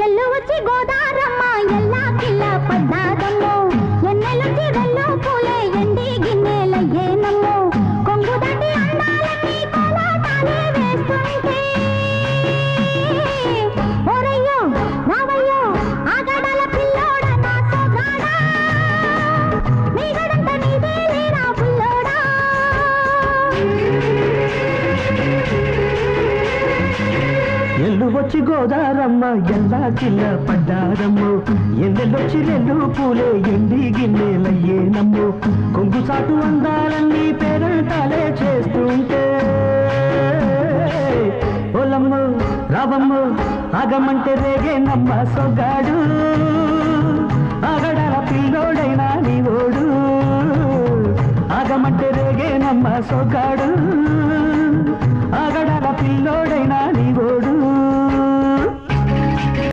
ఎల్లు వచ్చి గోదారమ్మ ఎల్లా కిల్ల పడ్డాదమ్మో ఎన్నెలుచి వెల్లు పూలే ఎండి గిన్నెలయ్యేనమ్మో కొంగు దాటి అందాలన్నీ కోలాటాలే వేస్తుంటే ఓరయ్యో రావయ్యో ఆగడాల పిల్లోడ నా సోగాడా నీగడంత నీదే లేరా పుల్లోడా ఎల్లు వచ్చి గోదారమ్మ ఎల్లా కిల్ల పడ్డారమ్మో ఎన్నెల్లొచ్చి రెల్లు పూలే ఎండి గిన్నెలయ్యేనమ్మో కొంగు సాటు అందాలన్నీ పేరంటాలే చేస్తుంటే ఓలమ్మ రావమ్మ ఆగమంటే రేగేనమ్మ సొగ్గాడు ఆగడాల పిల్లోడైనా నీ ఓడు ఆగమంటే రేగేనమ్మ సొగ్గాడు ఆగడాల పిల్లోడైనా నీ ఓడు